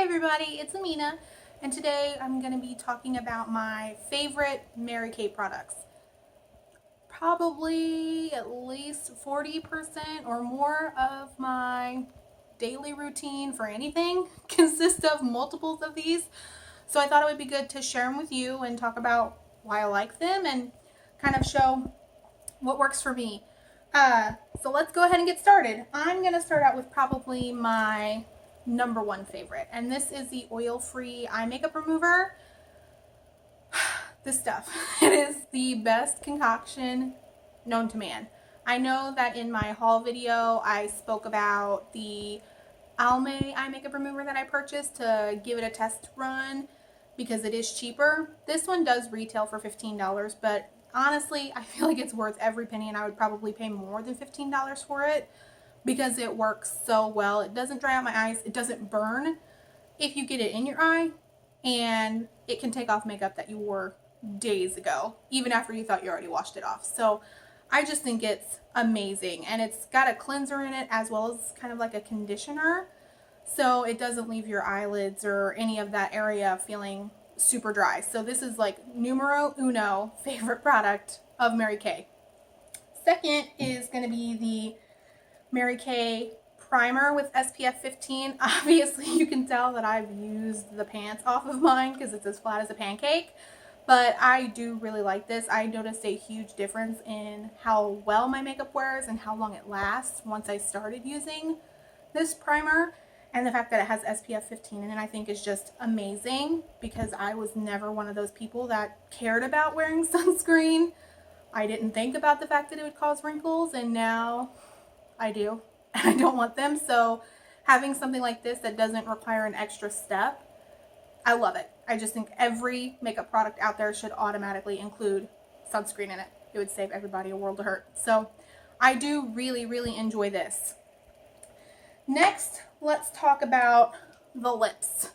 everybody, it's Amina, and today I'm going to be talking about my favorite Mary Kay products. Probably at least 40% or more of my daily routine for anything consists of multiples of these. So I thought it would be good to share them with you and talk about why I like them and kind of show what works for me. So let's go ahead and get started. I'm going to start out with probably my number one favorite, and this is the oil-free eye makeup remover. This stuff, it is the best concoction known to man. I know that in my haul video I spoke about the Almay eye makeup remover that I purchased to give it a test run because it is cheaper. This one does retail for $15, but honestly I feel like it's worth every penny, and I would probably pay more than $15 for it because it works so well. It doesn't dry out my eyes. It doesn't burn if you get it in your eye, and it can take off makeup that you wore days ago, even after you thought you already washed it off. So I just think it's amazing, and it's got a cleanser in it as well as kind of like a conditioner, so it doesn't leave your eyelids or any of that area feeling super dry. So this is like numero uno favorite product of Mary Kay. Second is going to be the Mary Kay primer with SPF 15. Obviously you can tell that I've used the pants off of mine because it's as flat as a pancake, but I do really like this. I noticed a huge difference in how well my makeup wears and how long it lasts once I started using this primer, and the fact that it has SPF 15 in it I think is just amazing because I was never one of those people that cared about wearing sunscreen. I didn't think about the fact that it would cause wrinkles, and now I do, and I don't want them. So having something like this that doesn't require an extra step, I love it. I just think every makeup product out there should automatically include sunscreen in it. It would save everybody a world of hurt. So I do really enjoy this. Next, let's talk about the lips.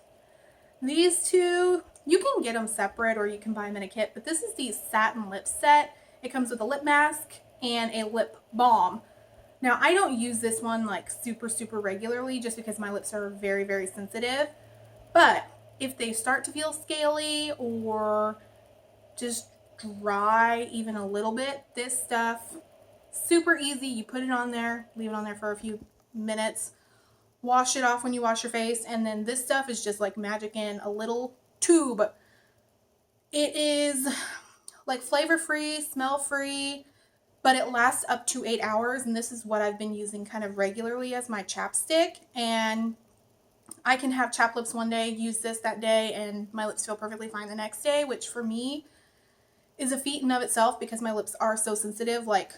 These two, you can get them separate or you can buy them in a kit, but this is the satin lip set. It comes with a lip mask and a lip balm. Now, I don't use this one like super regularly just because my lips are very sensitive, but if they start to feel scaly or just dry even a little bit, this stuff, super easy. You put it on there, leave it on there for a few minutes, wash it off when you wash your face, and then this stuff is just like magic in a little tube. It is like flavor-free, smell-free, but it lasts up to 8 hours, and this is what I've been using kind of regularly as my chapstick. And I can have chapped lips one day, use this that day, and my lips feel perfectly fine the next day, which for me is a feat in of itself because my lips are so sensitive. Like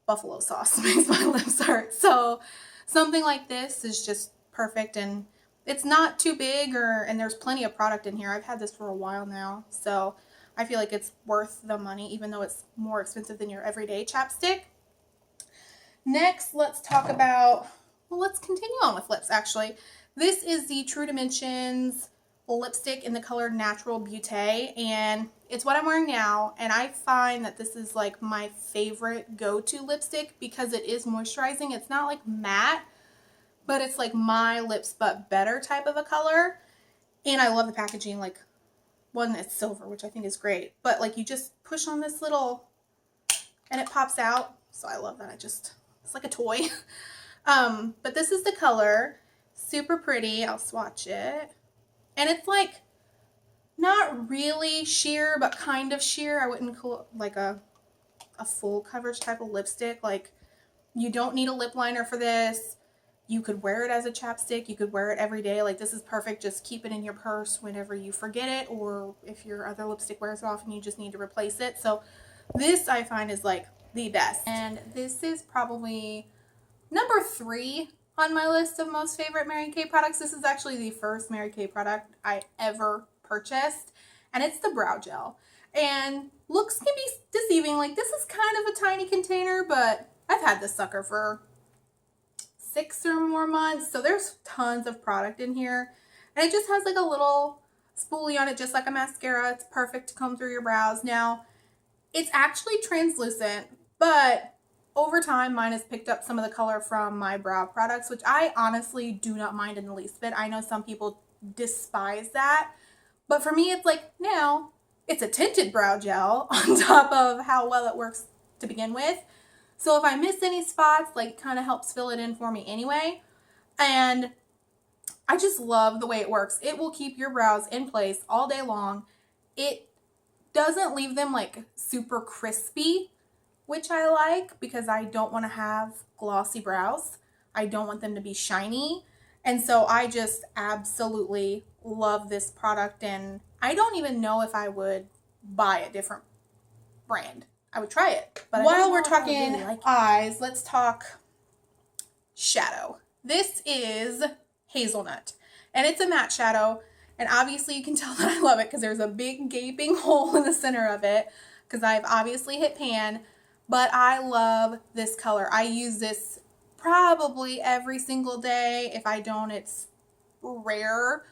buffalo sauce makes my lips hurt. So something like this is just perfect, and it's not too big, and there's plenty of product in here. I've had this for a while now, so I feel like it's worth the money, even though it's more expensive than your everyday chapstick. Next, let's talk about, well, let's continue on with lips, actually. This is the True Dimensions lipstick in the color Natural Beauté, and it's what I'm wearing now, and I find that this is like my favorite go-to lipstick because it is moisturizing. It's not like matte, but it's like my lips but better type of a color, and I love the packaging. Like, one that's silver, which I think is great, but like you just push on this little and it pops out, so I love that. It's like a toy. But this is the color, super pretty. I'll swatch it, and it's like not really sheer but kind of sheer. I wouldn't call it like a full coverage type of lipstick. Like, you don't need a lip liner for this. You could wear it as a chapstick. You could wear it every day. Like, this is perfect. Just keep it in your purse whenever you forget it, or if your other lipstick wears off and you just need to replace it. So this I find is like the best. And this is probably number 3 on my list of most favorite Mary Kay products. This is actually the first Mary Kay product I ever purchased, and it's the brow gel. And looks can be deceiving. Like, this is kind of a tiny container, but I've had this sucker for 6 or more months, so there's tons of product in here, and it just has like a little spoolie on it just like a mascara. It's perfect to comb through your brows. Now, it's actually translucent, but over time, mine has picked up some of the color from my brow products, which I honestly do not mind in the least bit. I know some people despise that, but for me, it's like, now it's a tinted brow gel on top of how well it works to begin with. So if I miss any spots, like, it kind of helps fill it in for me anyway. And I just love the way it works. It will keep your brows in place all day long. It doesn't leave them like super crispy, which I like because I don't want to have glossy brows. I don't want them to be shiny. And so I just absolutely love this product, and I don't even know if I would buy a different brand. I would try it. But while we're talking eyes, let's talk shadow. This is Hazelnut, and it's a matte shadow, and obviously you can tell that I love it because there's a big gaping hole in the center of it because I've obviously hit pan, but I love this color. I use this probably every single day. If I don't, it's rare.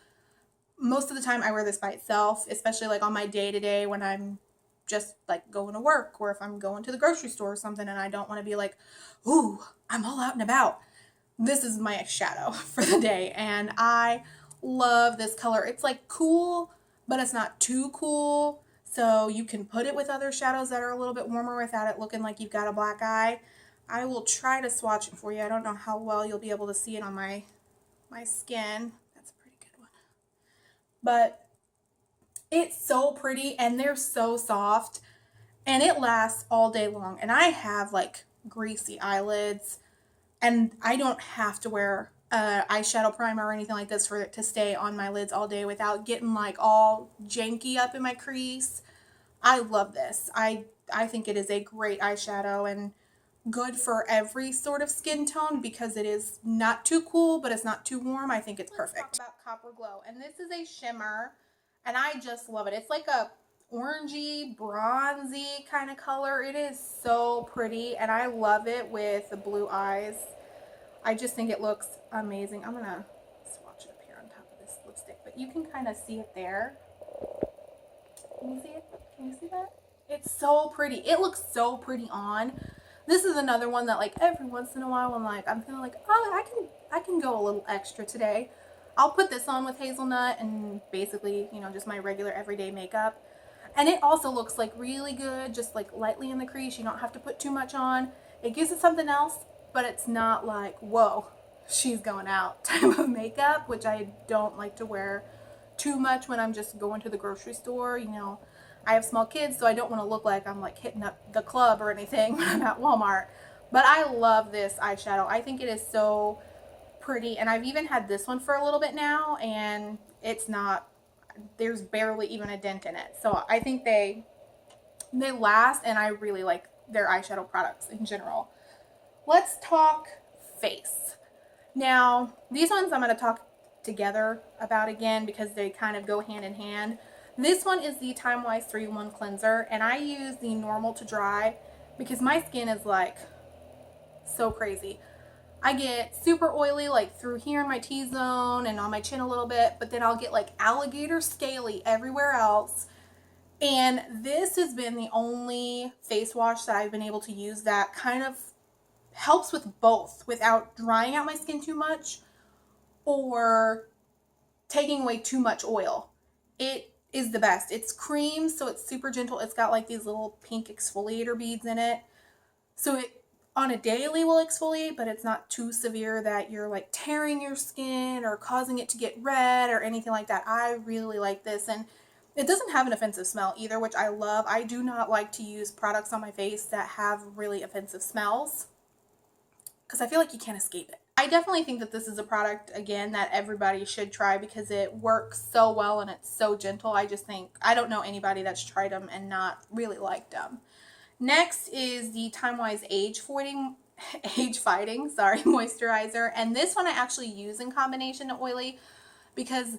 Most of the time I wear this by itself, especially like on my day-to-day when I'm just like going to work, or if I'm going to the grocery store or something and I don't want to be like, ooh, I'm all out and about. This is my shadow for the day, and I love this color. It's like cool, but it's not too cool, so you can put it with other shadows that are a little bit warmer without it looking like you've got a black eye. I will try to swatch it for you. I don't know how well you'll be able to see it on my skin. That's a pretty good one. But it's so pretty, and they're so soft, and it lasts all day long. And I have like greasy eyelids, and I don't have to wear eyeshadow primer or anything like this for it to stay on my lids all day without getting like all janky up in my crease. I love this. I think it is a great eyeshadow and good for every sort of skin tone because it is not too cool, but it's not too warm. I think it's perfect. Let's talk about Copper Glow, and this is a shimmer, and I just love it. It's like a orangey, bronzy kind of color. It is so pretty, and I love it with the blue eyes. I just think it looks amazing. I'm gonna swatch it up here on top of this lipstick, but you can kind of see it there. Can you see it? Can you see that? It's so pretty. It looks so pretty on. This is another one that like every once in a while I'm feeling like, oh, I can go a little extra today. I'll put this on with Hazelnut and basically, you know, just my regular everyday makeup. And it also looks like really good, just like lightly in the crease. You don't have to put too much on. It gives it something else, but it's not like, whoa, she's going out type of makeup, which I don't like to wear too much when I'm just going to the grocery store. You know, I have small kids, so I don't want to look like I'm like hitting up the club or anything when I'm at Walmart. But I love this eyeshadow. I think it is so pretty, and I've even had this one for a little bit now, and it's not, there's barely even a dent in it. So I think they last, and I really like their eyeshadow products in general. Let's talk face. Now, these ones I'm going to talk together about again because they kind of go hand in hand. This one is the TIMEWISE 3-in-1 cleanser, and I use the normal to dry because my skin is like so crazy. I get super oily like through here in my T-zone and on my chin a little bit, but then I'll get like alligator scaly everywhere else. And this has been the only face wash that I've been able to use that kind of helps with both without drying out my skin too much or taking away too much oil. It is the best. It's cream, so it's super gentle. It's got like these little pink exfoliator beads in it. So it on a daily will exfoliate, but it's not too severe that you're like tearing your skin or causing it to get red or anything like that. I really like this, and it doesn't have an offensive smell either, which I love. I do not like to use products on my face that have really offensive smells because I feel like you can't escape it. I definitely think that this is a product, again, that everybody should try because it works so well and it's so gentle. I just think, I don't know anybody that's tried them and not really liked them. Next is the TIMEWISE Age Fighting moisturizer, and this one I actually use in combination to oily because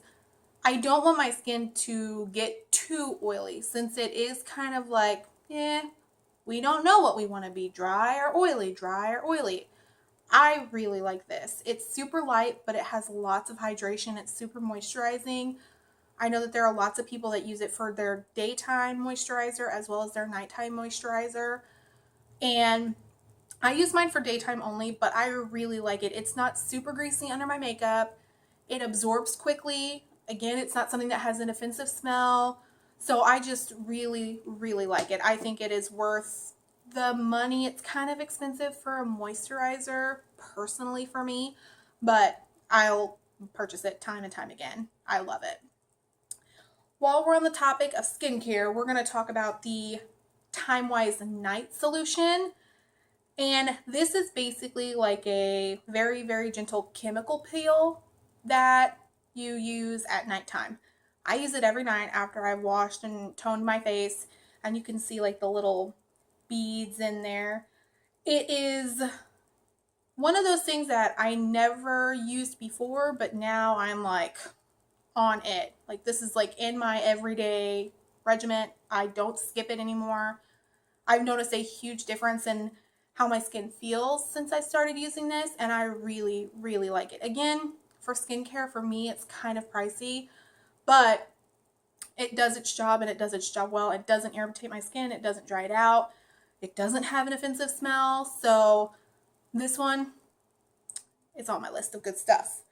I don't want my skin to get too oily since it is kind of like, we don't know what we want to be, dry or oily, dry or oily. I really like this. It's super light, but it has lots of hydration. It's super moisturizing. I know that there are lots of people that use it for their daytime moisturizer as well as their nighttime moisturizer. And I use mine for daytime only, but I really like it. It's not super greasy under my makeup. It absorbs quickly. Again, it's not something that has an offensive smell. So I just really, really like it. I think it is worth the money. It's kind of expensive for a moisturizer, personally for me, but I'll purchase it time and time again. I love it. While we're on the topic of skincare, we're going to talk about the TIMEWISE Night Solution. And this is basically like a very, very gentle chemical peel that you use at nighttime. I use it every night after I've washed and toned my face, and you can see like the little beads in there. It is one of those things that I never used before, but now I'm like on it. Like this is like in my everyday regimen. I don't skip it anymore. I've noticed a huge difference in how my skin feels since I started using this, and I really, really like it. Again, for skincare, for me, it's kind of pricey, but it does its job, and it does its job well. It doesn't irritate my skin. It doesn't dry it out. It doesn't have an offensive smell. So this one, it's on my list of good stuff.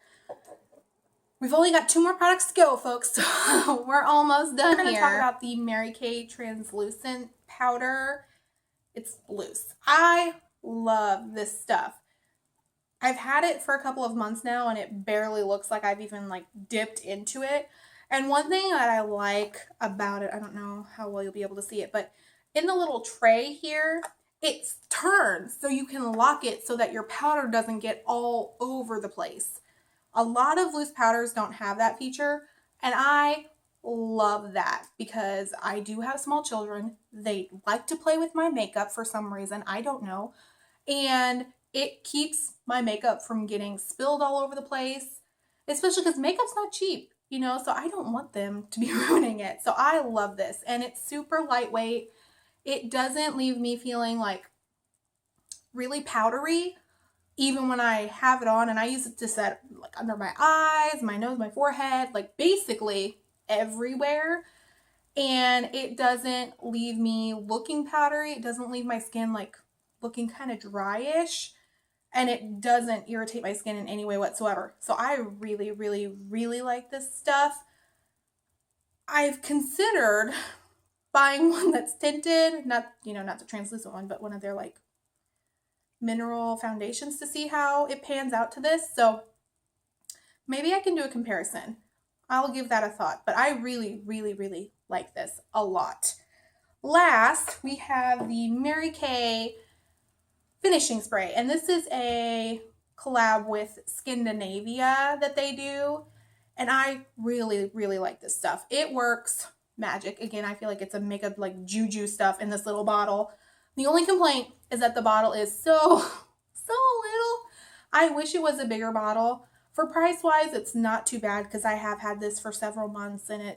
We've only got 2 more products to go, folks, so we're almost done here. We're going to talk about the Mary Kay Translucent Powder. It's loose. I love this stuff. I've had it for a couple of months now, and it barely looks like I've even like dipped into it. And one thing that I like about it, I don't know how well you'll be able to see it, but in the little tray here, it turns so you can lock it so that your powder doesn't get all over the place. A lot of loose powders don't have that feature, and I love that because I do have small children. They like to play with my makeup for some reason. I don't know. And it keeps my makeup from getting spilled all over the place, especially because makeup's not cheap, you know, so I don't want them to be ruining it. So I love this, and it's super lightweight. It doesn't leave me feeling like really powdery even when I have it on, and I use it to set like under my eyes, my nose, my forehead, like basically everywhere. And it doesn't leave me looking powdery. It doesn't leave my skin like looking kind of dryish, and it doesn't irritate my skin in any way whatsoever. So I really, really, really like this stuff. I've considered buying one that's tinted, not the translucent one, but one of their like mineral foundations to see how it pans out to this. So maybe I can do a comparison. I'll give that a thought, but I really, really, really like this a lot. Last, we have the Mary Kay finishing spray, and this is a collab with SKINDINAVIA that they do, and I really, really like this stuff. It works magic. Again, I feel like it's a makeup like juju stuff in this little bottle. The only complaint is that the bottle is so little. I wish it was a bigger bottle. For price wise, it's not too bad because I have had this for several months, and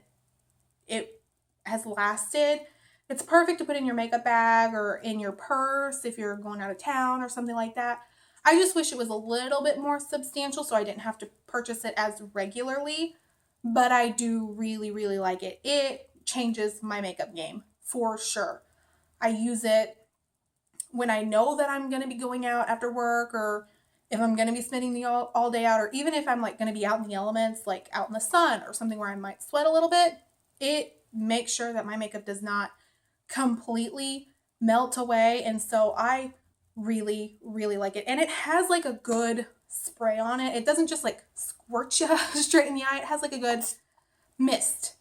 it has lasted. It's perfect to put in your makeup bag or in your purse if you're going out of town or something like that. I just wish it was a little bit more substantial so I didn't have to purchase it as regularly, but I do really, really like it. It changes my makeup game for sure. I use it when I know that I'm going to be going out after work, or if I'm going to be spending the all day out, or even if I'm like going to be out in the elements, like out in the sun or something where I might sweat a little bit, it makes sure that my makeup does not completely melt away. And so I really, really like it. And it has like a good spray on it. It doesn't just like squirt you straight in the eye. It has like a good mist.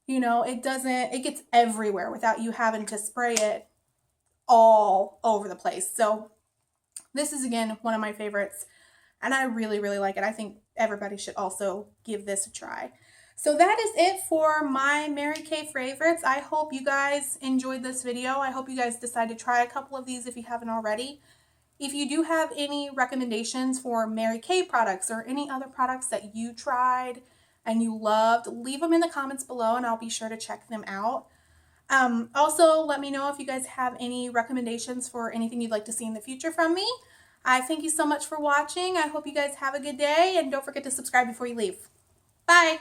You know, it gets everywhere without you having to spray it all over the place. So this is, again, one of my favorites, and I really, really like it. I think everybody should also give this a try. So that is it for my Mary Kay favorites. I hope you guys enjoyed this video. I hope you guys decide to try a couple of these if you haven't already. If you do have any recommendations for Mary Kay products or any other products that you tried and you loved, leave them in the comments below and I'll be sure to check them out. Also, let me know if you guys have any recommendations for anything you'd like to see in the future from me. I thank you so much for watching. I hope you guys have a good day, and don't forget to subscribe before you leave. Bye!